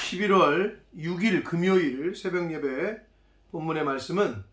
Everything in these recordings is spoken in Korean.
11월 6일 금요일 새벽 예배 본문의 말씀은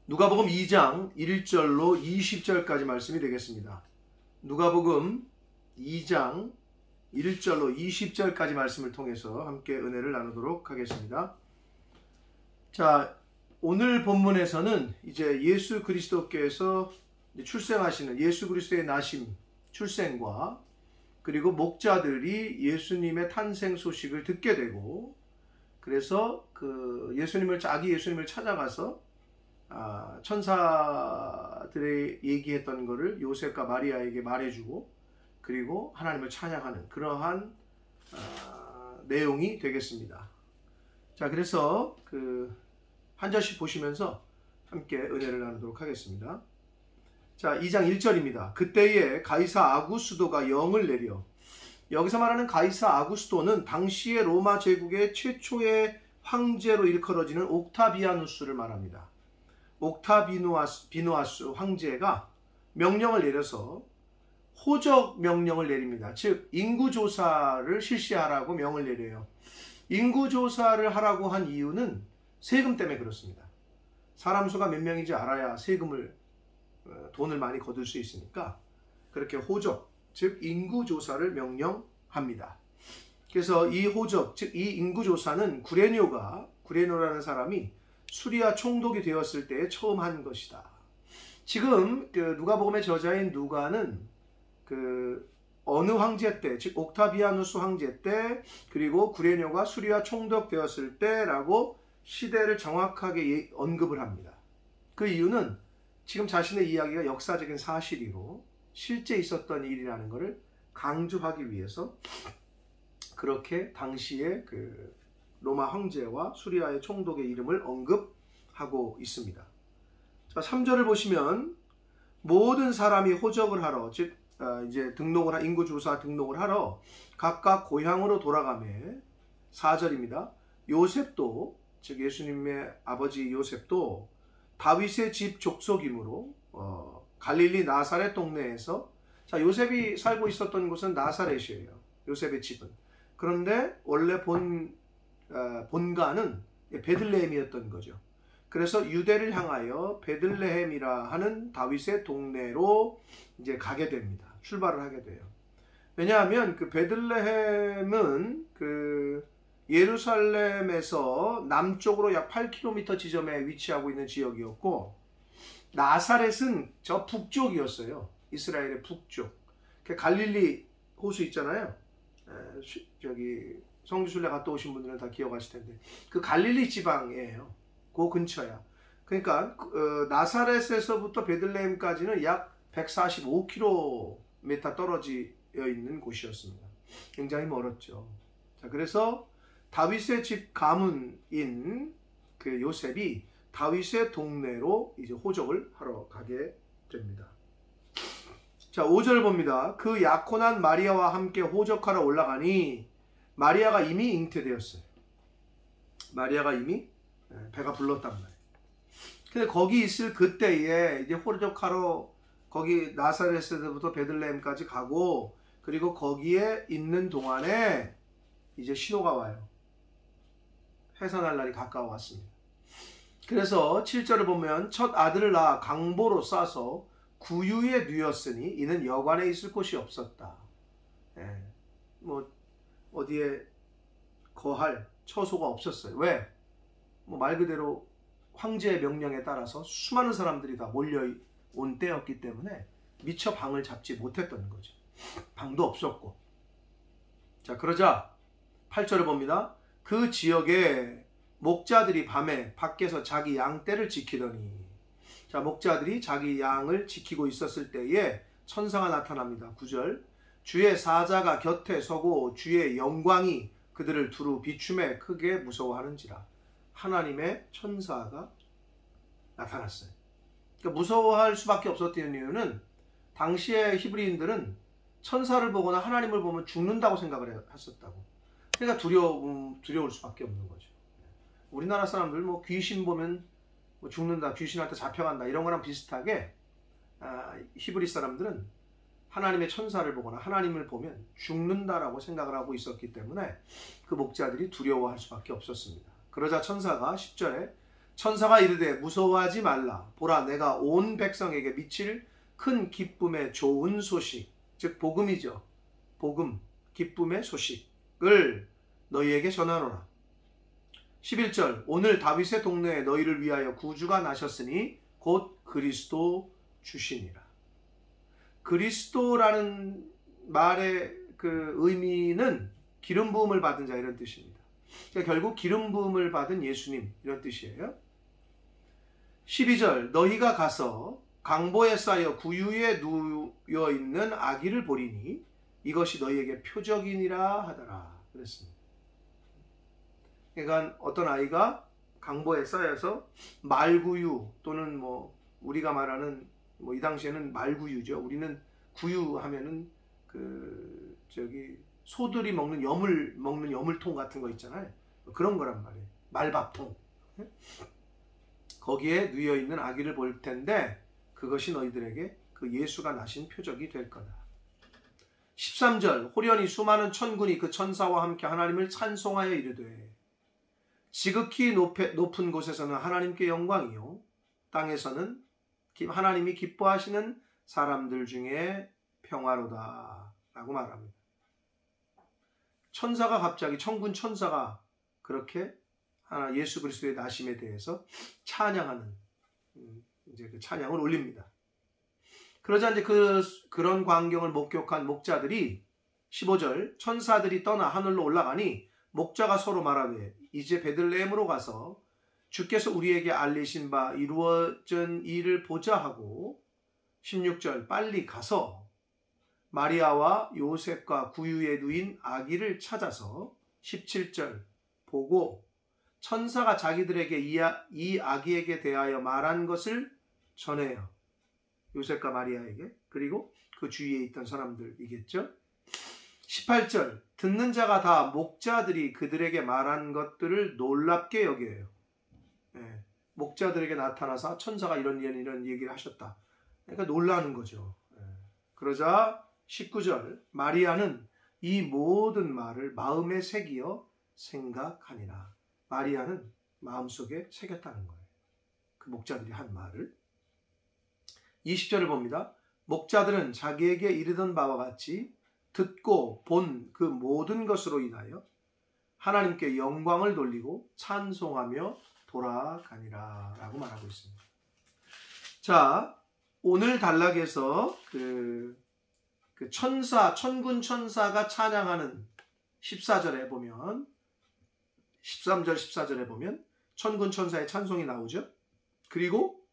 누가복음 2장 1절로 20절까지 말씀이 되겠습니다. 누가복음 2장 1절로 20절까지 말씀을 통해서 함께 은혜를 나누도록 하겠습니다. 자, 오늘 본문에서는 이제 예수 그리스도께서 출생하시는 예수 그리스도의 나심, 출생과 그리고 목자들이 예수님의 탄생 소식을 듣게 되고, 그래서 자기 예수님을 찾아가서 천사들의 얘기했던 것을 요셉과 마리아에게 말해주고, 그리고 하나님을 찬양하는 그러한 내용이 되겠습니다. 자, 그래서 한 절씩 보시면서 함께 은혜를 나누도록 하겠습니다. 자, 2장 1절입니다. 그때에 가이사 아구스도가 영을 내려. 여기서 말하는 가이사 아구스도는 당시의 로마 제국의 최초의 황제로 일컬어지는 옥타비아누스를 말합니다. 옥타비누아스 황제가 명령을 내려서 호적 명령을 내립니다. 즉 인구조사를 실시하라고 명을 내려요. 인구조사를 하라고 한 이유는 세금 때문에 그렇습니다. 사람 수가 몇 명인지 알아야 돈을 많이 거둘 수 있으니까 그렇게 호적, 즉 인구조사를 명령합니다. 그래서 이 호적, 즉 이 인구조사는 구레뇨라는 사람이 수리아 총독이 되었을 때 처음 한 것이다. 지금 누가복음의 저자인 누가는 어느 황제 때, 즉 옥타비아누스 황제 때, 그리고 구레뇨가 수리아 총독 되었을 때라고 시대를 정확하게 언급을 합니다. 그 이유는 지금 자신의 이야기가 역사적인 사실이고 실제 있었던 일이라는 것을 강조하기 위해서 그렇게 당시의 로마 황제와 수리아의 총독의 이름을 언급하고 있습니다. 자, 3절을 보시면 모든 사람이 호적을 하러, 즉 이제 인구조사 등록을 하러 각각 고향으로 돌아가매. 4절입니다. 요셉도, 즉 예수님의 아버지 요셉도 다윗의 집 족속이므로 갈릴리 나사렛 동네에서, 자, 요셉이 살고 있었던 곳은 나사렛이에요. 요셉의 집은. 그런데 원래 본가는 베들레헴이었던 거죠. 그래서 유대를 향하여 베들레헴이라 하는 다윗의 동네로 이제 가게 됩니다. 출발을 하게 돼요. 왜냐하면 베들레헴은 예루살렘에서 남쪽으로 약 8km 지점에 위치하고 있는 지역이었고, 나사렛은 저 북쪽이었어요. 이스라엘의 북쪽. 갈릴리 호수 있잖아요. 저기 성지순례 갔다 오신 분들은 다 기억하실 텐데 그 갈릴리 지방이에요. 그 근처야. 그러니까 나사렛에서부터 베들레헴까지는 약 145km 떨어져 있는 곳이었습니다. 굉장히 멀었죠. 자, 그래서 다윗의 집 가문인 요셉이 다윗의 동네로 이제 호적을 하러 가게 됩니다. 자, 5절 봅니다. 그 약혼한 마리아와 함께 호적하러 올라가니 마리아가 이미 잉태되었어요. 마리아가 이미 배가 불렀단 말이에요. 근데 거기 있을 그때에 이제 호적하러 거기 나사렛에서부터 베들레헴까지 가고, 그리고 거기에 있는 동안에 이제 신호가 와요. 해산할 날이 가까워왔습니다. 그래서 7절을 보면 첫 아들을 낳아 강보로 싸서 구유에 누였으니 이는 여관에 있을 곳이 없었다. 어디에 거할 처소가 없었어요. 왜? 말 그대로 황제의 명령에 따라서 수많은 사람들이 다 몰려온 때였기 때문에 미처 방을 잡지 못했던 거죠. 방도 없었고. 자, 그러자 8절을 봅니다. 그 지역에 목자들이 밤에 밖에서 자기 양떼를 지키더니, 자, 목자들이 자기 양을 지키고 있었을 때에 천사가 나타납니다. 9절. 주의 사자가 곁에 서고 주의 영광이 그들을 두루 비춤에 크게 무서워하는지라. 하나님의 천사가 나타났어요. 그러니까 무서워할 수밖에 없었던 이유는 당시의 히브리인들은 천사를 보거나 하나님을 보면 죽는다고 생각을 했었다고. 그러니까 두려울 수밖에 없는 거죠. 우리나라 사람들 귀신 보면 죽는다, 귀신한테 잡혀간다 이런 거랑 비슷하게 히브리 사람들은 하나님의 천사를 보거나 하나님을 보면 죽는다라고 생각을 하고 있었기 때문에 그 목자들이 두려워할 수밖에 없었습니다. 그러자 천사가 10절에 천사가 이르되 무서워하지 말라. 보라 내가 온 백성에게 미칠 큰 기쁨의 좋은 소식, 즉 복음이죠. 복음, 기쁨의 소식을 너희에게 전하노라. 11절 오늘 다윗의 동네에 너희를 위하여 구주가 나셨으니 곧 그리스도 주시니라. 그리스도라는 말의 그 의미는 기름 부음을 받은 자 이런 뜻입니다. 그러니까 결국 기름 부음을 받은 예수님 이런 뜻이에요. 12절 너희가 가서 강보에 쌓여 구유에 누워 있는 아기를 보리니 이것이 너희에게 표적이니라 하더라 그랬습니다. 그러니까 어떤 아이가 강보에 쌓여서 말구유 또는 뭐 우리가 말하는 뭐 이 당시에는 말구유죠. 우리는 구유 하면은 그 저기 소들이 먹는 여물통 같은 거 있잖아요. 그런 거란 말이에요. 말밥통. 거기에 누워 있는 아기를 볼 텐데 그것이 너희들에게 그 예수가 나신 표적이 될 거다. 13절 호련히 수많은 천군이 그 천사와 함께 하나님을 찬송하여 이르되 지극히 높은 곳에서는 하나님께 영광이요 땅에서는 하나님이 기뻐하시는 사람들 중에 평화로다 라고 말합니다. 천사가 갑자기 천군 천사가 그렇게 예수 그리스도의 나심에 대해서 찬양하는 이제 그 찬양을 올립니다. 그러자 이제 그런 광경을 목격한 목자들이 15절 천사들이 떠나 하늘로 올라가니 목자가 서로 말하되 이제 베들레헴으로 가서 주께서 우리에게 알리신 바 이루어진 일을 보자 하고 16절 빨리 가서 마리아와 요셉과 구유에 누인 아기를 찾아서 17절 보고 천사가 자기들에게 이 아기에게 대하여 말한 것을 전해요. 요셉과 마리아에게 그리고 그 주위에 있던 사람들이겠죠. 18절 듣는 자가 다 목자들이 그들에게 말한 것들을 놀랍게 여겨요. 목자들에게 나타나서 천사가 이런 얘기를 하셨다. 그러니까 놀라는 거죠. 그러자 19절 마리아는 이 모든 말을 마음에 새기어 생각하니라. 마리아는 마음속에 새겼다는 거예요. 그 목자들이 한 말을. 20절을 봅니다. 목자들은 자기에게 이르던 바와 같이 듣고 본 그 모든 것으로 인하여 하나님께 영광을 돌리고 찬송하며 돌아가니라 라고 말하고 있습니다. 자, 오늘 단락에서 그 천군 천사가 찬양하는 14절에 보면 13절 14절에 보면 천군 천사의 찬송이 나오죠. 그리고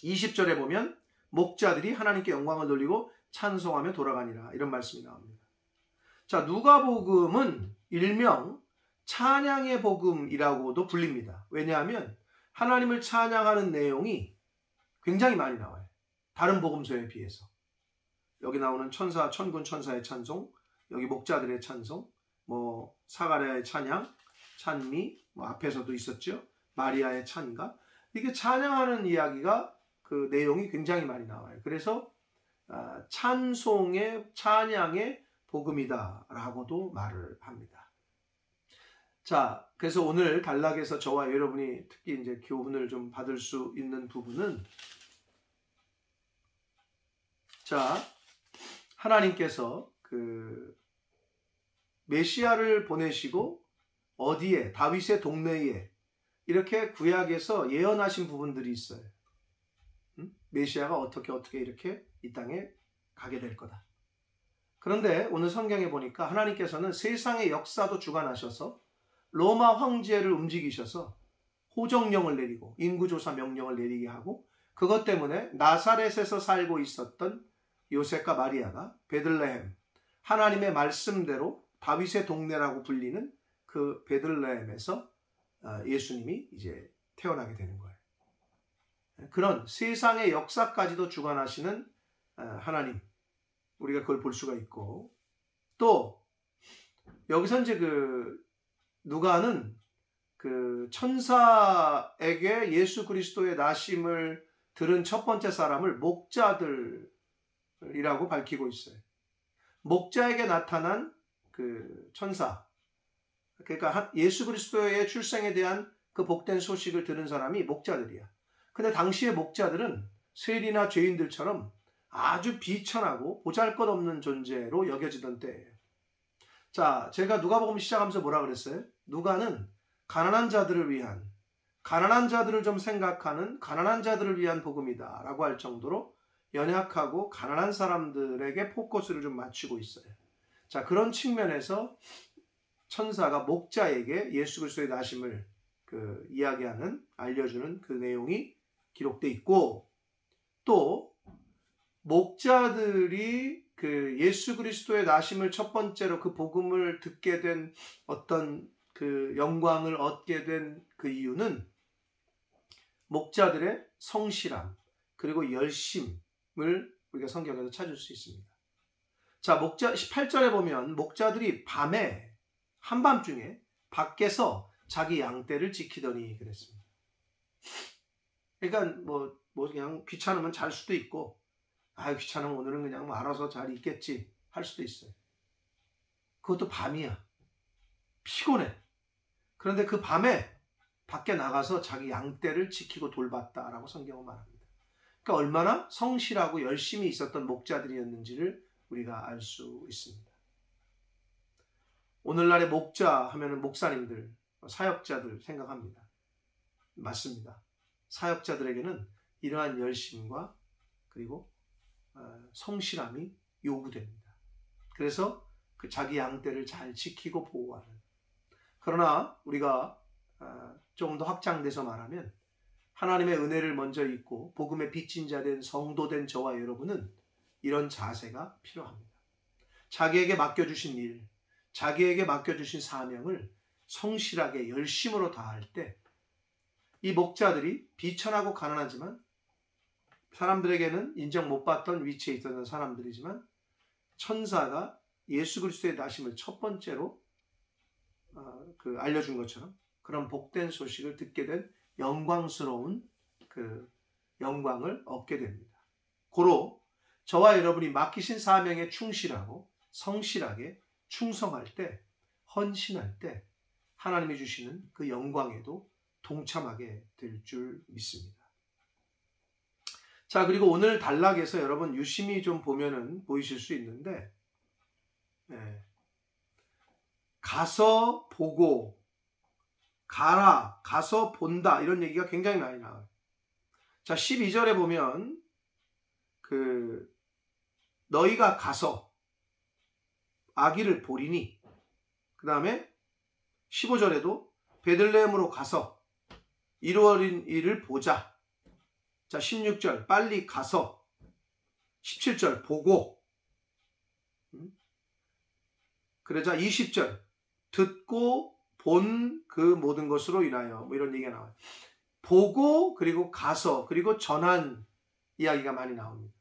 20절에 보면 목자들이 하나님께 영광을 돌리고 찬송하며 돌아가니라 이런 말씀이 나옵니다. 자, 누가복음은 일명 찬양의 복음이라고도 불립니다. 왜냐하면 하나님을 찬양하는 내용이 굉장히 많이 나와요. 다른 복음서에 비해서. 여기 나오는 천군 천사의 찬송, 여기 목자들의 찬송, 뭐 사가랴의 찬양, 찬미, 뭐 앞에서도 있었죠. 마리아의 찬가. 이게 찬양하는 이야기가 그 내용이 굉장히 많이 나와요. 그래서 찬양의 복음이다라고도 말을 합니다. 자, 그래서 오늘 단락에서 저와 여러분이 특히 이제 교훈을 좀 받을 수 있는 부분은 자, 하나님께서 그 메시아를 보내시고 어디에 다윗의 동네에 이렇게 구약에서 예언하신 부분들이 있어요. 메시아가 어떻게 이렇게 이 땅에 가게 될 거다. 그런데 오늘 성경에 보니까 하나님께서는 세상의 역사도 주관하셔서 로마 황제를 움직이셔서 호정령을 내리고 인구조사 명령을 내리게 하고 그것 때문에 나사렛에서 살고 있었던 요셉과 마리아가 베들레헴 하나님의 말씀대로 다윗의 동네라고 불리는 그 베들레헴에서 예수님이 이제 태어나게 되는 거예요. 그런 세상의 역사까지도 주관하시는 하나님 우리가 그걸 볼 수가 있고 또 여기서 이제 그 누가는 그 천사에게 예수 그리스도의 나심을 들은 첫 번째 사람을 목자들이라고 이라고 밝히고 있어요. 목자에게 나타난 그 천사, 그러니까 예수 그리스도의 출생에 대한 그 복된 소식을 들은 사람이 목자들이야. 근데 당시의 목자들은 세리나 죄인들처럼 아주 비천하고 보잘것없는 존재로 여겨지던 때예요. 자, 제가 누가복음 시작하면서 뭐라 그랬어요? 누가는 가난한 자들을 위한, 가난한 자들을 좀 생각하는 가난한 자들을 위한 복음이다 라고 할 정도로 연약하고 가난한 사람들에게 포커스를 좀 맞추고 있어요. 자, 그런 측면에서 천사가 목자에게 예수 그리스도의 나심을 이야기하는, 알려주는 그 내용이 기록되어 있고, 또 목자들이 그 예수 그리스도의 나심을 첫 번째로 그 복음을 듣게 된 어떤 그 영광을 얻게 된 그 이유는 목자들의 성실함 그리고 열심을 우리가 성경에서 찾을 수 있습니다. 자, 18절에 보면 목자들이 밤에 한밤중에 밖에서 자기 양떼를 지키더니 그랬습니다. 그러니까 뭐 그냥 귀찮으면 잘 수도 있고, 귀찮으면 오늘은 그냥 뭐 알아서 잘 있겠지 할 수도 있어요. 그것도 밤이야. 피곤해. 그런데 그 밤에 밖에 나가서 자기 양떼를 지키고 돌봤다라고 성경은 말합니다. 그러니까 얼마나 성실하고 열심히 있었던 목자들이었는지를 우리가 알 수 있습니다. 오늘날의 목자 하면은 목사님들, 사역자들 생각합니다. 맞습니다. 사역자들에게는 이러한 열심과 그리고 성실함이 요구됩니다. 그래서 그 자기 양떼를 잘 지키고 보호하는. 그러나 우리가 조금 더 확장돼서 말하면 하나님의 은혜를 먼저 입고 복음의 빚진 자 된 성도된 저와 여러분은 이런 자세가 필요합니다. 자기에게 맡겨주신 일, 자기에게 맡겨주신 사명을 성실하게 열심으로 다할 때 이 목자들이 비천하고 가난하지만 사람들에게는 인정 못 받던 위치에 있던 사람들이지만 천사가 예수 그리스도의 나심을 첫 번째로 알려준 것처럼 그런 복된 소식을 듣게 된 영광스러운 그 영광을 얻게 됩니다. 고로 저와 여러분이 맡기신 사명에 충실하고 성실하게 충성할 때, 헌신할 때 하나님이 주시는 그 영광에도 동참하게 될 줄 믿습니다. 자, 그리고 오늘 단락에서 여러분 유심히 좀 보면은 보이실 수 있는데, 가서 보고, 가라, 가서 본다 이런 얘기가 굉장히 많이 나와요. 자, 12절에 보면 너희가 가서 아기를 보리니, 그 다음에 15절에도 베들레헴으로 가서 이루어진 일을 보자. 자, 16절 빨리 가서, 17절 보고, 그러자 20절 듣고 본 그 모든 것으로 인하여, 뭐 이런 얘기가 나와요. 보고 그리고 가서 그리고 전한 이야기가 많이 나옵니다.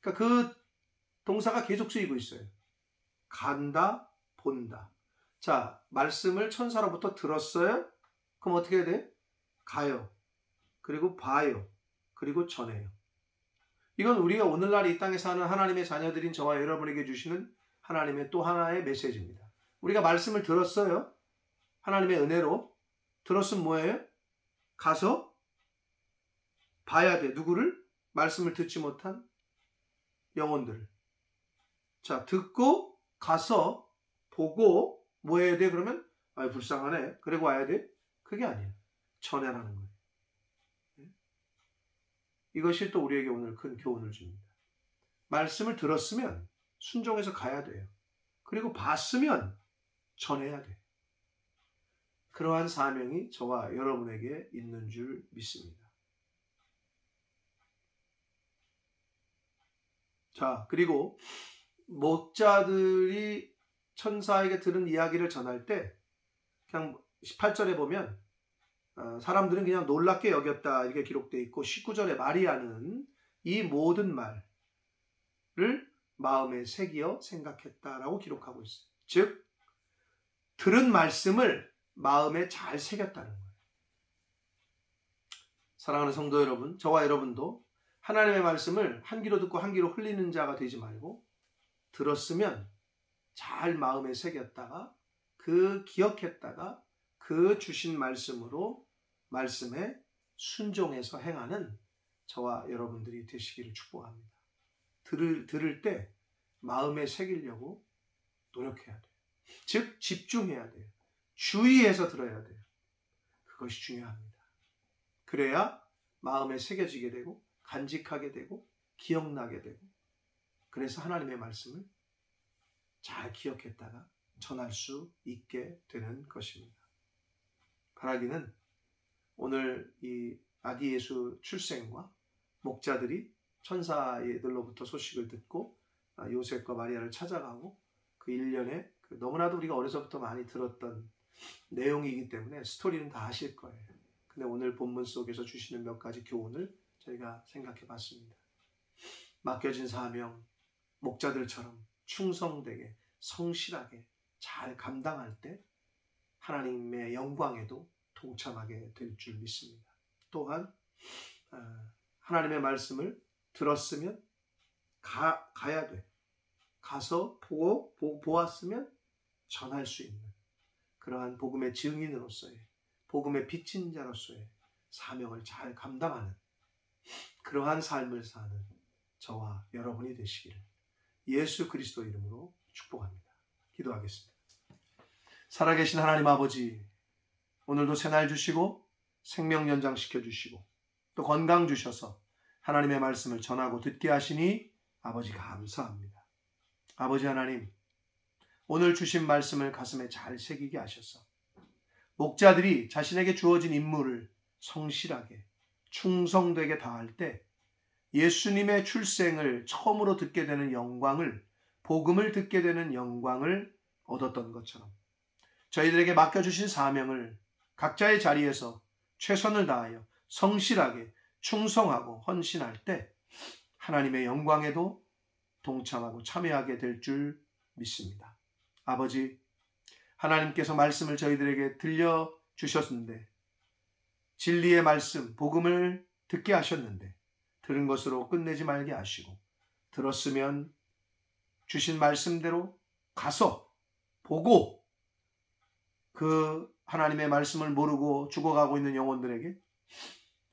그러니까 그 동사가 계속 쓰이고 있어요. 간다, 본다. 자, 말씀을 천사로부터 들었어요? 그럼 어떻게 해야 돼? 가요. 그리고 봐요. 그리고 전해요. 이건 우리가 오늘날 이 땅에 사는 하나님의 자녀들인 저와 여러분에게 주시는 하나님의 또 하나의 메시지입니다. 우리가 말씀을 들었어요. 하나님의 은혜로. 들었으면 뭐예요? 가서 봐야 돼. 누구를? 말씀을 듣지 못한 영혼들. 자, 듣고 가서 보고 뭐 해야 돼? 그러면 불쌍하네. 그리고 와야 돼? 그게 아니에요. 전해라는 거예요. 이것이 또 우리에게 오늘 큰 교훈을 줍니다. 말씀을 들었으면 순종해서 가야 돼요. 그리고 봤으면 전해야 돼. 그러한 사명이 저와 여러분에게 있는 줄 믿습니다. 자, 그리고 목자들이 천사에게 들은 이야기를 전할 때 그냥 18절에 보면 사람들은 그냥 놀랍게 여겼다 이렇게 기록되어 있고, 19절에 마리아는 이 모든 말을 마음에 새기어 생각했다라고 기록하고 있어요. 즉 들은 말씀을 마음에 잘 새겼다는 거예요. 사랑하는 성도 여러분, 저와 여러분도 하나님의 말씀을 한 귀로 듣고 한 귀로 흘리는 자가 되지 말고 들었으면 잘 마음에 새겼다가 그 기억했다가 그 주신 말씀으로 말씀에 순종해서 행하는 저와 여러분들이 되시기를 축복합니다. 들을 때 마음에 새기려고 노력해야 돼요. 즉 집중해야 돼요. 주의해서 들어야 돼요. 그것이 중요합니다. 그래야 마음에 새겨지게 되고 간직하게 되고 기억나게 되고 그래서 하나님의 말씀을 잘 기억했다가 전할 수 있게 되는 것입니다. 바라기는 오늘 이 아기 예수 출생과 목자들이 천사들로부터 소식을 듣고 요셉과 마리아를 찾아가고 그 일련의 너무나도 우리가 어려서부터 많이 들었던 내용이기 때문에 스토리는 다 아실 거예요. 근데 오늘 본문 속에서 주시는 몇 가지 교훈을 저희가 생각해 봤습니다. 맡겨진 사명, 목자들처럼 충성되게 성실하게 잘 감당할 때 하나님의 영광에도 동참하게 될 줄 믿습니다. 또한 하나님의 말씀을 들었으면 가야 돼. 가서 보았으면 전할 수 있는 그러한 복음의 증인으로서의 복음의 빚진 자로서의 사명을 잘 감당하는 그러한 삶을 사는 저와 여러분이 되시기를 예수 그리스도 이름으로 축복합니다. 기도하겠습니다. 살아계신 하나님 아버지, 오늘도 새날 주시고 생명 연장시켜 주시고 또 건강 주셔서 하나님의 말씀을 전하고 듣게 하시니 아버지 감사합니다. 아버지 하나님, 오늘 주신 말씀을 가슴에 잘 새기게 하셔서 목자들이 자신에게 주어진 임무를 성실하게 충성되게 다할 때 예수님의 출생을 처음으로 듣게 되는 영광을, 복음을 듣게 되는 영광을 얻었던 것처럼 저희들에게 맡겨주신 사명을 각자의 자리에서 최선을 다하여 성실하게 충성하고 헌신할 때 하나님의 영광에도 동참하고 참여하게 될 줄 믿습니다. 아버지, 하나님께서 말씀을 저희들에게 들려주셨는데 진리의 말씀, 복음을 듣게 하셨는데 들은 것으로 끝내지 말게 하시고 들었으면 주신 말씀대로 가서 보고 그 하나님의 말씀을 모르고 죽어가고 있는 영혼들에게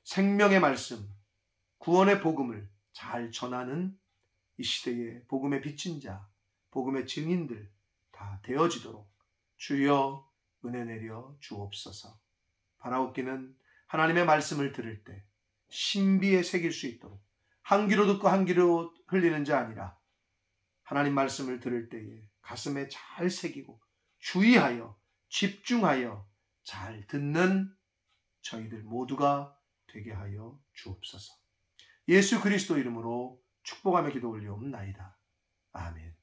생명의 말씀, 구원의 복음을 잘 전하는 이 시대의 복음의 빚진 자, 복음의 증인들 다 되어지도록 주여 은혜 내려 주옵소서. 바라옵기는 하나님의 말씀을 들을 때 신비에 새길 수 있도록 한 귀로 듣고 한 귀로 흘리는 자 아니라 하나님 말씀을 들을 때에 가슴에 잘 새기고 주의하여 집중하여 잘 듣는 저희들 모두가 되게 하여 주옵소서. 예수 그리스도 이름으로 축복하며 기도 올리옵나이다. 아멘.